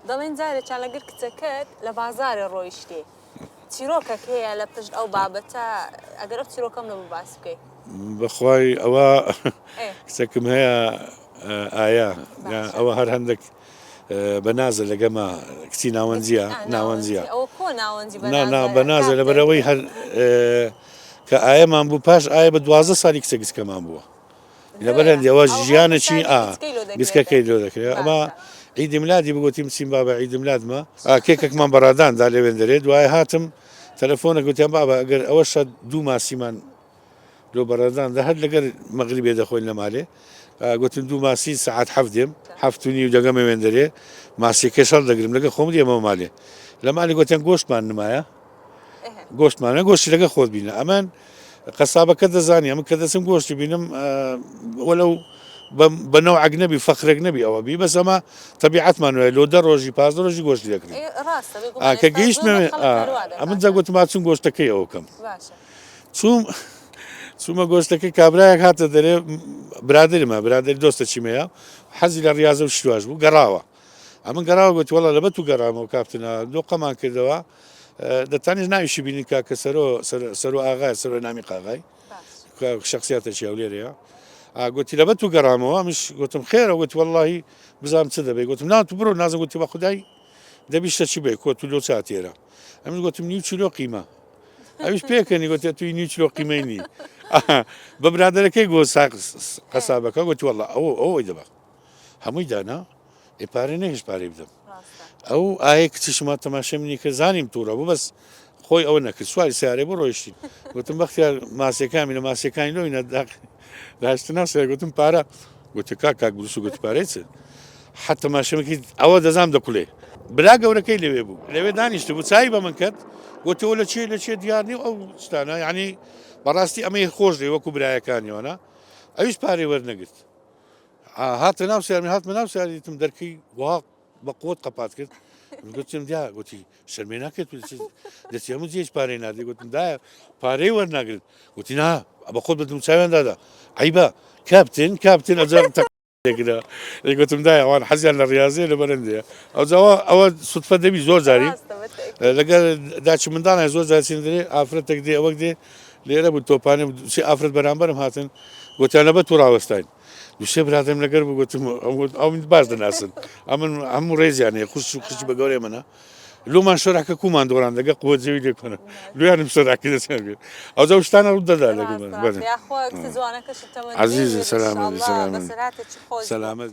دەڵێن جارێکیان لەگەر کچەکەت لە بازارێ ڕۆیشتێ چیرۆکێک هەیە لە پشت ئەو بابەتە ئەگەر ئەو چیرۆکەم لەبوو باس بکەیت بەخوای ئەوە کچەکەم هەیە ئایا ئەوە هەر هەندێک بەنازە لەگەمە کچی ناوەنجیە بەنازە لەبەرەوەی هەر کە ئایەمان بوو پاش ئایا بە 12 ساڵی کچە گچکەمان بووە لەبەر هەندێەوە ژیانەچی گچکەکەی لۆ دەکرێت ئەمە عیدی میلادی بگوتیم بچین بابە عیدی میلادمە کێکێکمان بەڕاداندا لەوێن دەرێت دوای هاتم تەلەفۆنە گوتیان بابە ئەگەر ئەوەشە دوو ماسیمان لۆ بەڕاداندا هەر لەگەر مەغریبێ دەخۆین لە مالێ گوتم دوو ماسی سعات حەفتێم هەفتونی و دەگەمە وێن دەرێ ماسیەکە شەڵ دەگرم لەگە خۆم دێمەوە مالێ لە مالی گوتیان گۆشتمان نمایە گۆشتمانە گۆشتی لەگە خۆت بینە ئەمان قەسابەکە دەزانانی ئەمە کە دەچم گۆشتی بینم وەلەو بەنەوە عەگنەبی فەخرێک نەبی ئەوە بی بەس ئەمە تەبیعەتمان وایە لۆ 10 ڕۆژی 15 ڕۆژی گۆشتی دەکرێت کە گەیشتمە ئەمە جا گوتم چوون گۆشتەکەی ئەوە بکەم چوومە گۆشتەکەی کابرایەک هاتە دەرێ برادرمە برادری دۆستە چیمەیە حەزی لە ڕاضە و شتواش بوو گەڕاوە ئەمە گەڕاوە گوتی وەڵا لەبەر و گەڕامەوە کاپتنە دۆقەمان کردەوە دەتانیش ناویشی بینی کاکە سەر و ئاغای سەر نامی قاغای شخصیاتێکی ئەو لێرەیە گوتی لەبەر و گەڕامەوە ئەمش گوتم خێرە گوتی وەڵڵاهی بزانم چ دەبێت گوتم ناو تو بڕۆ نازم گوتی بە خودای دەبیشتە چی بێ کۆ تو لۆ چاتێرە ئەمش گوتم نیو چیلۆ قیمە ئەویش پێکەنی گوتی توی نیو چیلۆ قیمەی نی بە برادەرەکەی گۆ قەسابەکە گوتی وەڵڵا ئەوەی دەبە هەمووی دانا پارێ نەهێش پارەی بدەم ئەو ئایا کچیشما تەماشای منی کرد زانیم تووڕە بوو بەس خۆی ئەوە نەکرد سواری سیارێ بۆ ڕۆیشتین گوتم بەختیار ماسیەکانی لە ماسیەکانی لۆینە داشت ناسێ گوتم پارە گوتی کاک بروس و گوتی پارەی چ حتی تەماشەمەکەی ئەوە دەزانم دەکوڵێ برا گەورەکەی لەوێ بوو لەوێ دانیشت بوو چای بە من کرد گوتەوە لە چێ دیارنی ئەو شتانە یعنی بەڕاستی ئەمەی خۆش دێ وەکو برایەکانیەوەە ئەویش پارەی وەرنەگرت هاتە ناو سیارمی هاتمە ناو سیاریتم دەرکەی وا بە قوت قەپات کرد گوتم دیا گوتی شەرمێ ناکرد دەچی هەموو جێش پارەی نادێ گوتم دایە پارەی وەرناگرت گوتی نا بە خۆت بەدوم چاوێندادا عیبە کاپتن ئەجار تەگرە گوتم دایە ئەوان حەزیان لە ڕاضیە لە بەرەندەیە ئەوە سوتفە دەبی زۆر جاری لەگەر داچی مندانای زۆر جارچین دێ ئافرەتێک دێ ئەوەک دێ لێرە بوو تۆپانێ چی ئافرەت بەرامبەرم هاتن گوتیان لەبەر تو ڕاوەستاین دووسێ برادرم لەگەر بوو گوتم ئەو باش دەناسن ئەمن هەموو ڕێزیانەیە خوشی بە گەورەی منە لۆمان شۆراکە کومان دۆڕان دەگە قووە جێوی لێکۆنە لویانم شۆراکی دەچێت ئەو جەشتانە ڕوو دەدا لەگەڵ عزیزە سەلامەت